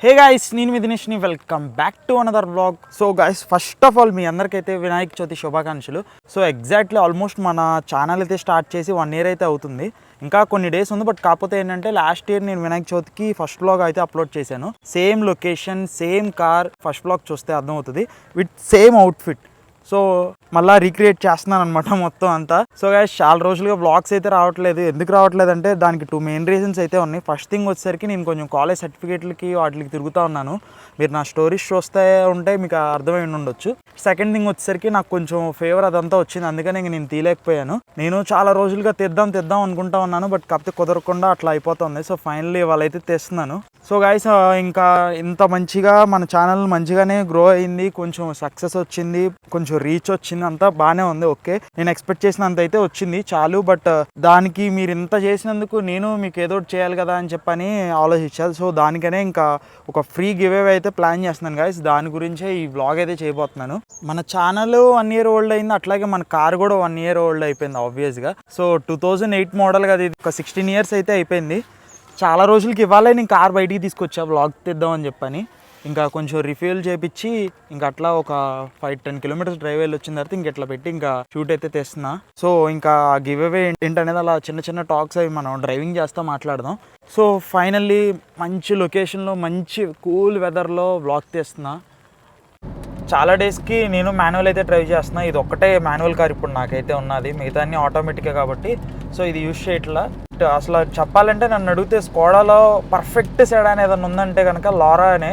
హే guys, నేను మీ దినేష్ని. Welcome back to another vlog. So guys, first of all మీ అందరికైతే వినాయక చవితి శుభాకాంక్షలు. సో ఎగ్జాక్ట్లీ ఆల్మోస్ట్ మన ఛానల్ అయితే స్టార్ట్ చేసి 1 year అయితే అవుతుంది. ఇంకా కొన్ని డేస్ ఉంది. బట్ కాకపోతే ఏంటంటే లాస్ట్ ఇయర్ నేను వినాయక చవితికి ఫస్ట్ వ్లాగ్ అయితే అప్లోడ్ చేశాను. Same location, same car. First vlog చూస్తే అర్థమవుతుంది, విత్ సేమ్ అవుట్ఫిట్. సో మళ్ళీ రీక్రియేట్ చేస్తున్నాను అనమాట మొత్తం అంతా. సో గైస్, చాలా రోజులుగా వ్లాగ్స్ అయితే రావట్లేదు. ఎందుకు రావట్లేదు అంటే దానికి 2 main రీజన్స్ అయితే ఉన్నాయి. ఫస్ట్ థింగ్ వచ్చేసరికి నేను కొంచెం కాలేజ్ సర్టిఫికేట్లకి వాటికి తిరుగుతూ ఉన్నాను. మీరు నా స్టోరీస్ చూస్తే ఉంటే మీకు అర్థమై ఉండొచ్చు. సెకండ్ థింగ్ వచ్చేసరికి నాకు కొంచెం ఫేవర్ అదంతా వచ్చింది, అందుకని నేను తీయలేకపోయాను. నేను చాలా రోజులుగా తెద్దాం అనుకుంటా ఉన్నాను, బట్ కాకపోతే కుదరకుండా అట్లా అయిపోతుంది. సో ఫైనల్లీ వాళ్ళైతే తెస్తున్నాను. సో గైస్, ఇంకా ఇంత మంచిగా మన ఛానల్ మంచిగానే గ్రో అయింది, కొంచెం సక్సెస్ వచ్చింది, కొంచెం రీచ్ వచ్చింది, అంతా బాగానే ఉంది. ఓకే, నేను ఎక్స్పెక్ట్ చేసినంత అయితే వచ్చింది చాలు. బట్ దానికి మీరు ఇంత చేసినందుకు నేను మీకు ఏదో చేయాలి కదా అని చెప్పని ఆలోచించాలి. సో దానికనే ఇంకా ఒక ఫ్రీ గివ్ అవే అయితే ప్లాన్ చేస్తున్నాను గైస్. దాని గురించే ఈ వ్లాగ్ అయితే చేయబోతున్నాను. మన ఛానల్ 1 year ఓల్డ్ అయింది, అట్లాగే మన కార్ కూడా 1 year ఓల్డ్ అయిపోయింది ఆబ్వియస్గా. సో 2008 మోడల్ కదా, ఇది ఒక 16 years అయితే అయిపోయింది. చాలా రోజులకి ఇవ్వాలి నేను కార్ బయటికి తీసుకొచ్చా వ్లాగ్ తెద్దామని చెప్పని. ఇంకా కొంచెం రిఫ్యూల్ చేయించి ఇంకా అట్లా ఒక 5-10 kilometers డ్రైవ్ వెళ్ళి వచ్చిన తర్వాత ఇంక ఇట్లా పెట్టి ఇంకా షూట్ అయితే తెస్తున్నా. సో ఇంకా గివ్ అవే ఏంటనేది అలా చిన్న చిన్న టాక్స్ అవి మనం డ్రైవింగ్ చేస్తా మాట్లాడదాం. సో ఫైనల్లీ మంచి లొకేషన్లో మంచి కూల్ వెదర్లో వ్లాగ్ తీస్తున్నా. చాలా డేస్కి నేను మాన్యువల్ అయితే డ్రైవ్ చేస్తున్నా. ఇది ఒక్కటే మాన్యువల్ కార్ ఇప్పుడు నాకైతే ఉన్నది, మిగతా అన్ని ఆటోమేటిక్గా కాబట్టి. సో ఇది యూజ్ చేయట్లా. అసలు చెప్పాలంటే నన్ను అడిగితే స్కోడాలో పర్ఫెక్ట్ సెడాన్ ఏదైనా ఉందంటే కనుక లారా అనే.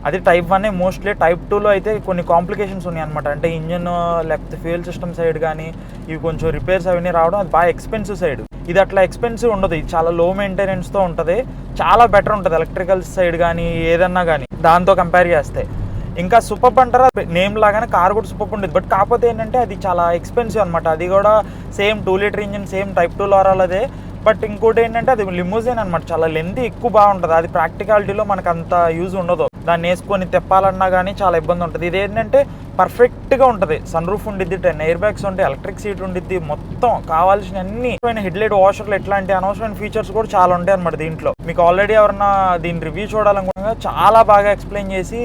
అది Type 1 మోస్ట్లీ. Type 2లో అయితే కొన్ని కాంప్లికేషన్స్ ఉన్నాయి అనమాట. అంటే ఇంజన్ లేకపోతే ఫ్యూయల్ సిస్టమ్ సైడ్ కానీ ఇవి కొంచెం రిపేర్స్ అవన్నీ రావడం, అది బాగా ఎక్స్పెన్సివ్ సైడ్. ఇది అట్లా ఎక్స్పెన్సివ్ ఉండదు, ఇది చాలా లో మెయింటెనెన్స్తో ఉంటుంది, చాలా బెటర్ ఉంటుంది ఎలక్ట్రికల్ సైడ్ కానీ ఏదన్నా కానీ దాంతో కంపేర్ చేస్తే. ఇంకా సూపర్ అంటారా, నేమ్ లాగానే కార్ కూడా సూపర్ ఉండేది. బట్ కాకపోతే ఏంటంటే అది చాలా ఎక్స్పెన్సివ్ అనమాట. అది కూడా same 2 liter engine, same Type 2 లారాలదే. బట్ ఇంకోటి ఏంటంటే అది లిమోజిన్ అనమాట, చాలా లెంత్ ఎక్కువ బాగుంటుంది. అది ప్రాక్టికాలిటీలో మనకు అంత యూజ్ ఉండదు. దాన్ని వేసుకొని తెప్పాలన్నా కానీ చాలా ఇబ్బంది ఉంటుంది. ఇది ఏంటంటే పర్ఫెక్ట్గా ఉంటుంది. సన్ రూఫ్ ఉండిద్ది, 10 air bags ఉంటాయి, ఎలక్ట్రిక్ సీట్ ఉండిద్ది, మొత్తం కావాల్సిన అన్ని హెడ్లైట్ వాషర్లు ఇట్లాంటి అనవసరమైన ఫీచర్స్ కూడా చాలా ఉంటాయి అనమాట దీంట్లో. మీకు ఆల్రెడీ ఎవరన్నా దీని రివ్యూ చూడాలనుకున్నా చాలా బాగా ఎక్స్ప్లెయిన్ చేసి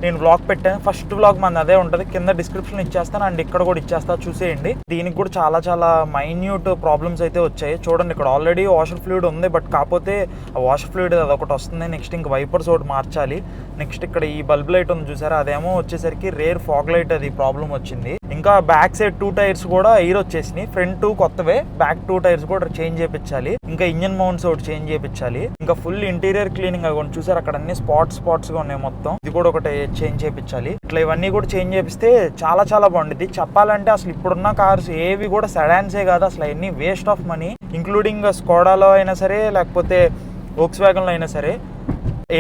నేను వ్లాగ్ పెట్టాను. ఫస్ట్ వ్లాగ్ మనది అదే ఉంటుంది, కింద డిస్క్రిప్షన్ ఇచ్చేస్తాను అండ్ ఇక్కడ కూడా ఇచ్చేస్తా, చూసేయండి. దీనికి కూడా చాలా మైన్యూట్ ప్రాబ్లమ్స్ అయితే వచ్చాయి. చూడండి, ఇక్కడ ఆల్రెడీ వాషర్ ఫ్లూయిడ్ ఉంది, బట్ కాకపోతే ఆ వాషర్ ఫ్లూయిడ్ అదొకటి వస్తుంది. నెక్స్ట్ ఇంక వైపర్స్ ఒకటి మార్చాలి. నెక్స్ట్ ఇక్కడ ఈ బల్బ్ లైట్ ఉంది చూసారా, అదేమో వచ్చేసరికి రేర్ ఫాగ్ లైట్, అది ప్రాబ్లం వచ్చింది. ఇంకా బ్యాక్ సైడ్ 2 tires కూడా ఎయిర్ వచ్చేసినాయి. ఫ్రంట్ 2 కొత్తవే, బ్యాక్ 2 tires కూడా చేంజ్ చేయించాలి. ఇంకా ఇంజన్ మౌంట్స్ ఒకటి చేంజ్ చేయించాలి. ఇంకా ఫుల్ ఇంటీరియర్ క్లీనింగ్ అవ్వండి, చూసారు అక్కడ అన్ని స్పాట్స్ గా ఉన్నాయి మొత్తం. ఇది కూడా ఒకటి చేంజ్ చేయించాలి. ఇట్లా ఇవన్నీ కూడా చేంజ్ చేపిస్తే చాలా బాగుంటుంది. చెప్పాలంటే అసలు ఇప్పుడున్న కార్స్ ఏవి కూడా సెడాన్సే కాదు, అసలు అవన్నీ వేస్ట్ ఆఫ్ మనీ. ఇంక్లూడింగ్ స్కోడాలో అయినా సరే, లేకపోతే వోక్స్ వ్యాగన్లో అయినా సరే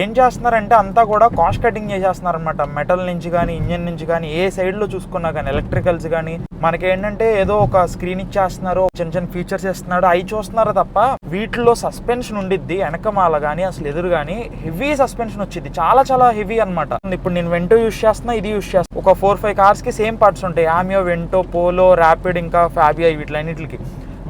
ఏం చేస్తున్నారంటే అంతా కూడా కాస్ట్ కటింగ్ చేసేస్తున్నారు అనమాట. మెటల్ నుంచి కానీ, ఇంజన్ నుంచి కానీ, ఏ సైడ్లో చూసుకున్నా కానీ, ఎలక్ట్రికల్స్ కానీ మనకేంటంటే ఏదో ఒక స్క్రీన్ ఇచ్చేస్తున్నారు, చిన్న ఫీచర్స్ ఇస్తున్నాడు, అవి చూస్తున్నారు తప్ప వీటిలో సస్పెన్షన్ ఉండిద్ది వెనకమాల కానీ అసలు ఎదురు కానీ హెవీ సస్పెన్షన్ వచ్చింది, చాలా హెవీ అనమాట. ఇప్పుడు నేను వెంటో యూస్ చేస్తున్నా, ఇది యూస్ చేస్తున్నా. ఒక 4-5 కార్స్కి సేమ్ పార్ట్స్ ఉంటాయి, ఆమియో, వెంటో, పోలో, ర్యాపిడ్, ఇంకా ఫ్యాబియా, వీటిలన్నిటికి.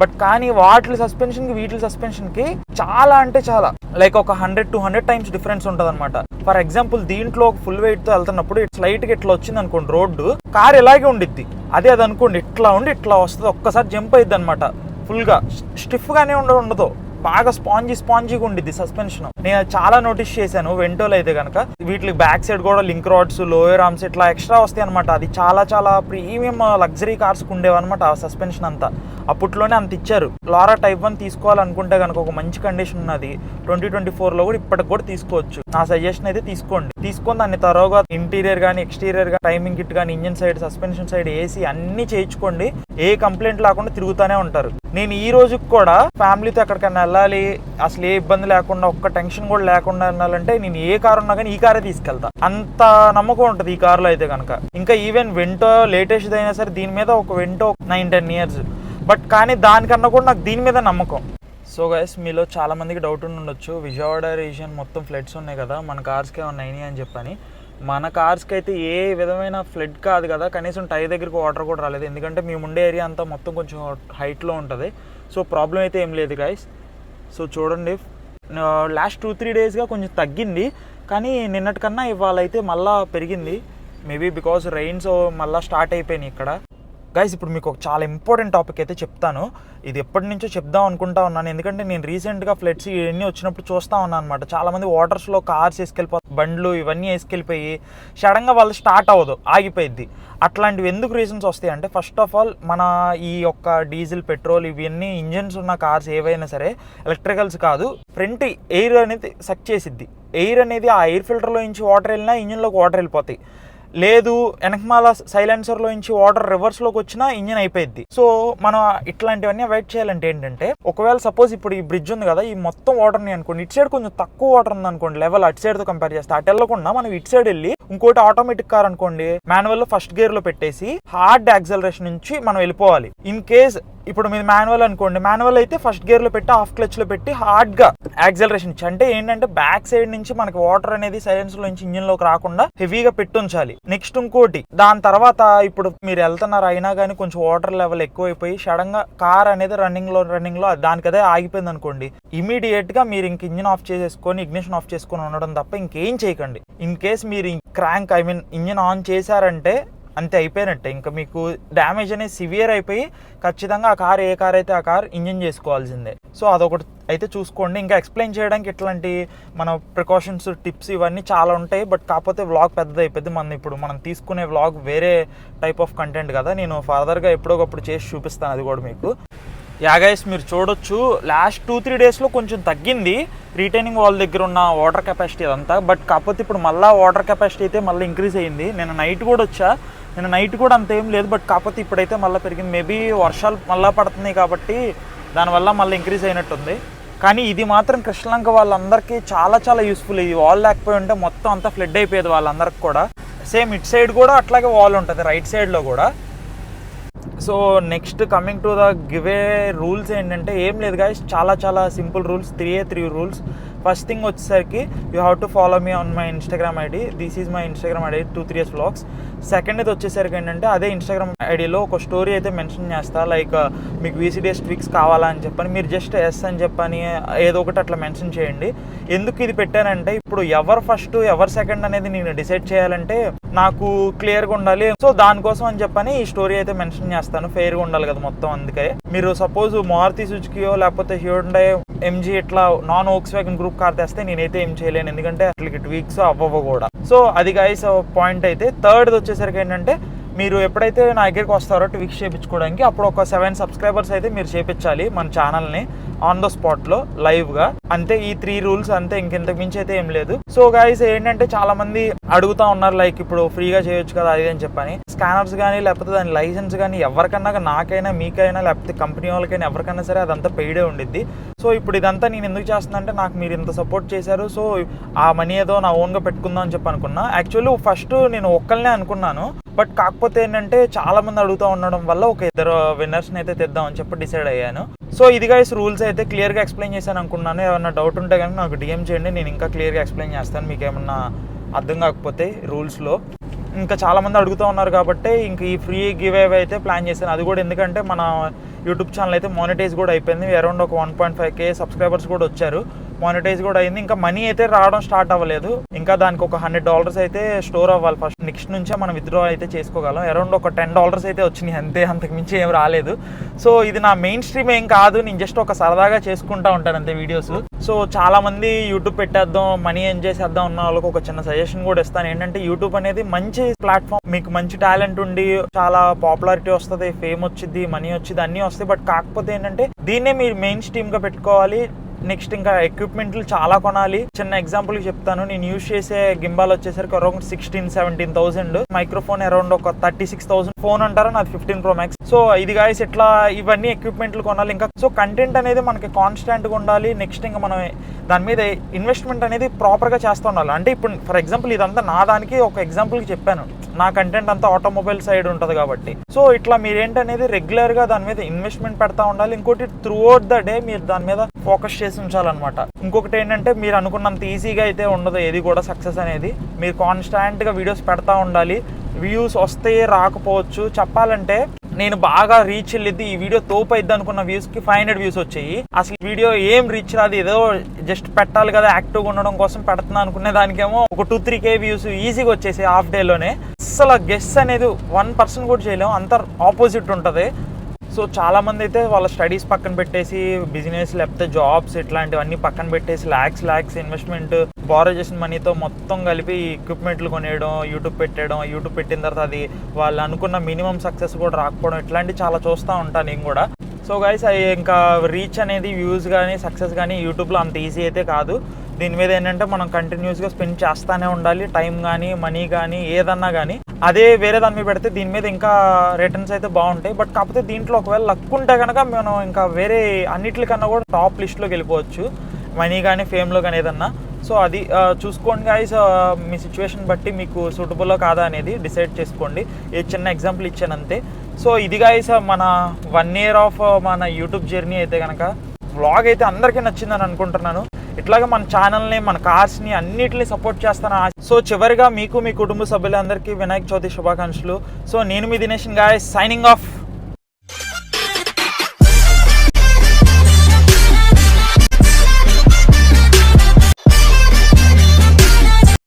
బట్ కానీ వాటి సస్పెన్షన్కి వీటి సస్పెన్షన్కి చాలా అంటే చాలా లైక్ ఒక 100-200 times డిఫరెన్స్ ఉంటుంది అనమాట. ఫర్ ఎగ్జాంపుల్ దీంట్లో ఫుల్ వెయిట్తో వెళ్తున్నప్పుడు స్లైట్గా ఇట్లా వచ్చింది అనుకోండి రోడ్డు, కార్ ఇలాగే ఉండిద్ది. అదే అది అనుకోండి ఇట్లా ఉండి ఇట్లా వస్తుంది, ఒక్కసారి జంప్ అయిద్ది అనమాట. ఫుల్గా స్టిఫ్గానే ఉండదు, బాగా స్పాంజీగా ఉండిద్ది సస్పెన్షన్. నేను చాలా నోటీస్ చేశాను వెంటోలో అయితే కనుక. వీటికి బ్యాక్ సైడ్ కూడా లింక్ రాడ్స్, లోయర్ ఆర్మ్స్ ఇట్లా ఎక్స్ట్రా వస్తాయి అనమాట. అది చాలా ప్రీమియం లగ్జరీ కార్స్కి ఉండేవన్నమాట ఆ సస్పెన్షన్ అంతా. అప్పట్లోనే అంత ఇచ్చారు. లారా Type 1 తీసుకోవాలనుకుంటే కనుక ఒక మంచి కండిషన్ ఉన్నది, 2024లో కూడా ఇప్పటికి కూడా తీసుకోవచ్చు. నా సజెషన్ అయితే తీసుకొని దాన్ని తరోగా ఇంటీరియర్ కానీ, ఎక్స్టీరియర్ కానీ, టైమింగ్ కిట్ కానీ, engine side, suspension side, AC అన్ని చేయించుకోండి. ఏ కంప్లైంట్ లేకుండా తిరుగుతూనే ఉంటారు. నేను ఈ రోజుకి కూడా ఫ్యామిలీతో ఎక్కడికైనా వెళ్ళాలి, అసలు ఏ ఇబ్బంది లేకుండా, ఒక్క టెన్షన్ కూడా లేకుండా వెళ్ళాలంటే నేను ఏ కారు ఉన్నా కానీ ఈ కారే తీసుకెళ్తా. అంత నమ్మకం ఉంటుంది ఈ కారులో అయితే కనుక. ఇంకా ఈవెన్ వెంటో లేటెస్ట్ అయినా సరే దీని మీద ఒక వెంటో 9-10 years, బట్ కానీ దానికన్నా కూడా నాకు దీని మీద నమ్మకం. సో గైస్, మీలో చాలా మందికి డౌట్ ఉండొచ్చు, విజయవాడ రీజియన్ మొత్తం ఫ్లడ్స్ ఉన్నాయి కదా, మన కార్స్కే ఉన్నాయి అని చెప్పని. మన కార్స్కి అయితే ఏ విధమైన ఫ్లడ్ కాదు కదా, కనీసం టైర్ దగ్గరికి వాటర్ కూడా రాలేదు. ఎందుకంటే మేము ఉండే ఏరియా అంతా మొత్తం కొంచెం హైట్లో ఉంటుంది. సో ప్రాబ్లం అయితే ఏం లేదు గైస్. సో చూడండి, లాస్ట్ 2-3 డేస్గా కొంచెం తగ్గింది, కానీ నిన్నటికన్నా ఇవాళ అయితే మళ్ళీ పెరిగింది. మేబీ బికాజ్ రెయిన్స్ మళ్ళీ స్టార్ట్ అయిపోయినాయి ఇక్కడ. గైస్ ఇప్పుడు మీకు ఒక చాలా ఇంపార్టెంట్ టాపిక్ అయితే చెప్తాను. ఇది ఎప్పటి నుంచో చెప్దాం అనుకుంటా ఉన్నాను, ఎందుకంటే నేను రీసెంట్గా ఫ్లడ్స్ ఇవన్నీ వచ్చినప్పుడు చూస్తూ ఉన్నాను అనమాట. చాలామంది వాటర్స్లో కార్స్ వేసుకెళ్ళిపోతారు, బండ్లు ఇవన్నీ వేసుకెళ్ళిపోయి సడన్గా వాళ్ళు స్టార్ట్ అవ్వదు, ఆగిపోయిద్ది. అట్లాంటివి ఎందుకు రీజన్స్ వస్తాయి అంటే, ఫస్ట్ ఆఫ్ ఆల్ మన ఈ యొక్క డీజిల్, పెట్రోల్ ఇవన్నీ ఇంజన్స్ ఉన్న కార్స్ ఏవైనా సరే ఎలక్ట్రికల్స్ కాదు, ఫ్రంట్ ఎయిర్ అనేది సక్ చేసిద్ది. ఎయిర్ అనేది ఆ ఎయిర్ ఫిల్టర్లో నుంచి వాటర్ వెళ్ళినా ఇంజిన్లోకి వాటర్ వెళ్ళిపోతాయి. లేదు వెనకమాల సైలెన్సర్లో నుంచి వాటర్ రివర్స్లోకి వచ్చినా ఇంజిన్ అయిపోయింది. సో మనం ఇట్లాంటివన్నీ అవాయిడ్ చేయాలంటే ఏంటంటే, ఒకవేళ సపోజ్ ఇప్పుడు ఈ బ్రిడ్జ్ ఉంది కదా, ఈ మొత్తం వాటర్ని అనుకోండి, ఇటు సైడ్ కొంచెం తక్కువ వాటర్ ఉంది అనుకోండి, లెవెల్ అటు సైడ్తో కంపేర్ చేస్తే అటు వెళ్ళకుండా మనం ఇటు సైడ్ వెళ్ళి, ఇంకోటి ఆటోమేటిక్ కార్ అనుకోండి, మాన్యువల్లో ఫస్ట్ గేర్లో పెట్టేసి హార్డ్ యాక్సలరేషన్ నుంచి మనం వెళ్ళిపోవాలి. ఇన్ కేస్ ఇప్పుడు మీరు మాన్యువల్ అనుకోండి, మాన్యువల్ అయితే ఫస్ట్ గేర్లో పెట్టి హాఫ్ క్లచ్లో పెట్టి హార్డ్గా యాక్సలరేషన్ ఇచ్చి, అంటే ఏంటంటే బ్యాక్ సైడ్ నుంచి మనకి వాటర్ అనేది సైలెన్స్లో నుంచి ఇంజిన్లోకి రాకుండా హెవీగా పెట్టి ఉంచాలి. నెక్స్ట్ ఇంకోటి, దాని తర్వాత ఇప్పుడు మీరు వెళ్తున్నారు అయినా కానీ కొంచెం వాటర్ లెవెల్ ఎక్కువైపోయి సడన్గా కార్ అనేది రన్నింగ్ లో దానికదే ఆగిపోయింది అనుకోండి, ఇమీడియట్ గా మీరు ఇంక ఇంజిన్ ఆఫ్ చేసేసుకొని ఇగ్నిషన్ ఆఫ్ చేసుకొని ఉండడం తప్ప ఇంకేం చేయకండి. ఇన్ కేస్ మీరు క్రాంక్ ఇంజిన్ ఆన్ చేశారంటే అంతే, అయిపోయినట్టే. ఇంకా మీకు డ్యామేజ్ అనేది సివియర్ అయిపోయి ఖచ్చితంగా ఆ కార్ ఏ కార్ అయితే ఆ కార్ ఇంజిన్ చేసుకోవాల్సిందే. సో అదొకటి అయితే చూసుకోండి. ఇంకా ఎక్స్ప్లెయిన్ చేయడానికి ఇట్లాంటి మన ప్రికాషన్స్, టిప్స్ ఇవన్నీ చాలా ఉంటాయి, బట్ కాకపోతే వ్లాగ్ పెద్దది అయిపోద్ది. మనం తీసుకునే వ్లాగ్ వేరే టైప్ ఆఫ్ కంటెంట్ కదా, నేను ఫర్దర్గా ఎప్పుడోకప్పుడు చేసి చూపిస్తాను అది కూడా మీకు. గైస్ మీరు చూడొచ్చు, లాస్ట్ 2-3 డేస్లో కొంచెం తగ్గింది రీటైనింగ్ వాల్ దగ్గర ఉన్న వాటర్ కెపాసిటీ అదంతా, బట్ కాకపోతే ఇప్పుడు మళ్ళీ వాటర్ కెపాసిటీ అయితే మళ్ళీ ఇంక్రీజ్ అయ్యింది. నేను నైట్ కూడా వచ్చా, నేను నైట్ కూడా అంత ఏం లేదు, బట్ కాకపోతే ఇప్పుడైతే మళ్ళీ పెరిగింది. మేబీ వర్షాలు మళ్ళీ పడుతున్నాయి కాబట్టి దానివల్ల మళ్ళీ ఇంక్రీజ్ అయినట్టుంది. కానీ ఇది మాత్రం కృష్ణలంక వాళ్ళందరికీ చాలా చాలా యూస్ఫుల్. ఇది వాల్ లేకపోయి ఉంటే మొత్తం అంతా ఫ్లడ్ అయిపోయేది వాళ్ళందరికి కూడా. సేమ్ ఇట్ సైడ్ కూడా అట్లాగే వాల్ ఉంటుంది, రైట్ సైడ్లో కూడా. So next coming to the giveaway rules ఏంటంటే, ఏం లేదు గైస్, చాలా చాలా simple rules, 3 rules. First thing వచ్చేసరికి you have to follow me on my Instagram ID. This is my Instagram ID 2-3 vlogs. Second ఇది వచ్చేసరికి ఏంటంటే, అదే ఇన్స్టాగ్రామ్ ఐడిలో ఒక స్టోరీ అయితే మెన్షన్ చేస్తా, లైక్ మీకు VCDS ట్విక్స్ కావాలా అని చెప్పని, మీరు జస్ట్ ఎస్ అని చెప్పని ఏదో ఒకటి అట్లా మెన్షన్ చేయండి. ఎందుకు ఇది పెట్టానంటే, ఇప్పుడు ఎవరు ఫస్ట్ ఎవరు సెకండ్ అనేది నేను డిసైడ్ చేయాలంటే నాకు క్లియర్గా ఉండాలి. సో దానికోసం అని చెప్పని ఈ స్టోరీ అయితే మెన్షన్ చేస్తాను, ఫెయిర్గా ఉండాలి కదా మొత్తం. అందుకే మీరు సపోజ్ మారుతి సుజుకియో లేకపోతే హ్యూండై MG ఇట్లా నాన్ వోక్స్వ్యాగన్ గ్రూప్ కార్ తెస్తే నేనైతే ఏం చేయలేను, ఎందుకంటే అట్లకి ట్వీక్స్ అవ్వవు కూడా. సో అది గైస్ పాయింట్ అయితే. థర్డ్ వచ్చేసరికి ఏంటంటే, మీరు ఎప్పుడైతే నా దగ్గరికి వస్తారో ట్విక్స్ చేయించుకోవడానికి, అప్పుడు ఒక 7 సబ్స్క్రైబర్స్ అయితే మీరు చేయించాలి మన ఛానల్ని ఆన్ ద స్పాట్లో లైవ్గా. అంతే, ఈ 3 రూల్స్ అంతే, ఇంకెంతకు మించి అయితే ఏం లేదు. సో గైస్ ఏంటంటే, చాలా మంది అడుగుతా ఉన్నారు లైక్ ఇప్పుడు ఫ్రీగా చేయొచ్చు కదా అది అని చెప్పని. స్కానర్స్ కానీ లేకపోతే దాని లైసెన్స్ కానీ ఎవరికన్నా, నాకైనా మీకైనా లేకపోతే కంపెనీ వాళ్ళకైనా ఎవరికైనా సరే అదంతా పెయిడే ఉండిద్ది. సో ఇప్పుడు ఇదంతా నేను ఎందుకు చేస్తున్నా అంటే, నాకు మీరు ఇంత సపోర్ట్ చేశారు, సో ఆ మనీ ఏదో నా ఓన్గా పెట్టుకుందాం అని చెప్పి అనుకున్నా. యాక్చువల్లీ ఫస్ట్ నేను ఒక్కళ్ళనే అనుకున్నాను, బట్ కాకపోతే ఏంటంటే చాలా మంది అడుగుతూ ఉండడం వల్ల ఒక 2 విన్నర్స్ని అయితే తెద్దామని చెప్పి డిసైడ్ అయ్యాను. సో ఇది గైస్ రూల్స్ అయితే క్లియర్గా ఎక్స్ప్లెయిన్ చేశాను అనుకున్నాను. ఏమన్నా డౌట్ ఉంటే కానీ నాకు DM చేయండి, నేను ఇంకా క్లియర్గా ఎక్స్ప్లెయిన్ చేస్తాను మీకు ఏమన్నా అర్థం కాకపోతే రూల్స్లో. ఇంకా చాలామంది అడుగుతూ ఉన్నారు కాబట్టి ఇంక ఈ ఫ్రీ గివ్ అవే అయితే ప్లాన్ చేశాను. అది కూడా ఎందుకంటే మన యూట్యూబ్ ఛానల్ అయితే మానిటైజ్ కూడా అయిపోయింది, అరౌండ్ ఒక 1.5K సబ్స్క్రైబర్స్ కూడా వచ్చారు, మానిటైజ్ కూడా అయింది. ఇంకా మనీ అయితే రావడం స్టార్ట్ అవ్వలేదు, ఇంకా దానికి ఒక $100 అయితే స్టోర్ అవ్వాలి ఫస్ట్. నెక్స్ట్ నుంచే మనం విత్డ్రా అయితే చేసుకోగలం. అరౌండ్ ఒక $10 అయితే వచ్చినాయి అంతే, అంతకు మించి ఏం రాలేదు. సో ఇది నా మెయిన్ స్ట్రీమ్ ఏం కాదు, నేను జస్ట్ ఒక సరదాగా చేసుకుంటా ఉంటాను అంతే వీడియోస్. సో చాలా మంది యూట్యూబ్ పెట్టేద్దాం మనీ ఏం చేసేద్దాం ఉన్న వాళ్ళకి ఒక చిన్న సజెషన్ కూడా ఇస్తాను. ఏంటంటే, యూట్యూబ్ అనేది మంచి ప్లాట్ఫామ్, మీకు మంచి టాలెంట్ ఉండి చాలా పాపులారిటీ వస్తుంది, ఫేమ్ వచ్చింది, మనీ వచ్చింది, అన్నీ వస్తాయి. బట్ కాకపోతే ఏంటంటే, దీన్నే మీరు మెయిన్ స్ట్రీమ్గా పెట్టుకోవాలి. నెక్స్ట్ ఇంకా ఎక్విప్మెంట్లు చాలా కొనాలి. చిన్న ఎగ్జాంపుల్ చెప్తాను, నేను యూజ్ చేసే గింబాల్ వచ్చేసరికి అరౌండ్ 16-17,000, మైక్రోఫోన్ అరౌండ్ ఒక 36,000, ఫోన్ అంటారా నాది 15 Pro Max. సో ఇది గాయస్ ఇట్లా ఇవన్నీ ఎక్విప్మెంట్లు కొనాలి. ఇంకా సో కంటెంట్ అనేది మనకి కాన్స్టాంట్గా ఉండాలి. నెక్స్ట్ ఇంకా మనం దాని మీద ఇన్వెస్ట్మెంట్ అనేది ప్రాపర్గా చేస్తూ ఉండాలి. అంటే ఇప్పుడు ఫర్ ఎగ్జాంపుల్ ఇదంతా నా దానికి ఒక ఎగ్జాంపుల్కి చెప్పాను, నా కంటెంట్ అంతా ఆటోమొబైల్ సైడ్ ఉంటుంది కాబట్టి. సో ఇట్లా మీరేంటనేది రెగ్యులర్గా దాని మీద ఇన్వెస్ట్మెంట్ పెడతా ఉండాలి. ఇంకోటి త్రూ అవుట్ ద డే మీరు దాని మీద ఫోకస్ చేసి ఉంచాలన్నమాట. ఇంకొకటి ఏంటంటే, మీరు అనుకున్నంత ఈజీగా అయితే ఉండదు ఏది కూడా సక్సెస్ అనేది. మీరు కాన్స్టాంట్గా వీడియోస్ పెడతా ఉండాలి. వ్యూస్ వస్తే రాకపోవచ్చు, చెప్పాలంటే నేను బాగా రీచ్ వెళ్ళిద్ది, ఈ వీడియో తోపు అయిద్ది అనుకున్న వ్యూస్కి 500 వ్యూస్ వచ్చాయి. అసలు వీడియో ఏం రీచ్ రాదు, ఏదో జస్ట్ పెట్టాలి కదా యాక్టివ్గా ఉండడం కోసం పెడుతున్నా అనుకునే దానికేమో ఒక 2-3K వ్యూస్ ఈజీగా వచ్చేసి హాఫ్ డేలోనే. అసలు గెస్ అనేది 1% కూడా చేయలేము, అంత ఆపోజిట్ ఉంటుంది. సో చాలామంది అయితే వాళ్ళ స్టడీస్ పక్కన పెట్టేసి బిజినెస్ లేకపోతే జాబ్స్ ఇట్లాంటివన్నీ పక్కన పెట్టేసి ల్యాక్స్ ఇన్వెస్ట్మెంట్ బారో చేసిన మనీతో మొత్తం కలిపి ఎక్విప్మెంట్లు కొనేయడం, యూట్యూబ్ పెట్టిన తర్వాత అది వాళ్ళు అనుకున్న మినిమం సక్సెస్ కూడా రాకపోవడం, ఇట్లాంటివి చాలా చూస్తూ ఉంటాను నేను కూడా. సో గైస్ ఇంకా రీచ్ అనేది వ్యూస్ కానీ సక్సెస్ కానీ యూట్యూబ్లో అంత ఈజీ అయితే కాదు. దీని మీద ఏంటంటే మనం కంటిన్యూస్గా స్పెండ్ చేస్తూనే ఉండాలి, టైం కానీ మనీ కానీ ఏదన్నా కానీ. అదే వేరే దాని మీద పెడితే దీని మీద ఇంకా రిటర్న్స్ అయితే బాగుంటాయి. బట్ కాకపోతే దీంట్లో ఒకవేళ లక్ ఉంటే కనుక మనం ఇంకా వేరే అన్నిటికన్నా కూడా టాప్ లిస్ట్లోకి వెళ్ళిపోవచ్చు, మనీ కానీ ఫేమ్లో కానీ ఏదన్నా. సో అది చూసుకోండి గైస్, మీ సిచ్యువేషన్ బట్టి మీకు సూటబుల్లో కాదా అనేది డిసైడ్ చేసుకోండి. ఏ చిన్న ఎగ్జాంపుల్ ఇచ్చాను అంతే. సో ఇది గైస్ మన 1 year ఆఫ్ మన యూట్యూబ్ జర్నీ అయితే కనుక వ్లాగ్ అయితే అందరికీ నచ్చిందని అనుకుంటున్నాను. ఇట్లాగా మన ఛానల్ని మన కార్స్ని అన్నిటిని సపోర్ట్ చేస్తాను. సో చివరిగా మీకు మీ కుటుంబ సభ్యులందరికీ వినాయక చవితి శుభాకాంక్షలు. సో నేను మీ దినేష్ గాయ్స్ సైనింగ్ ఆఫ్.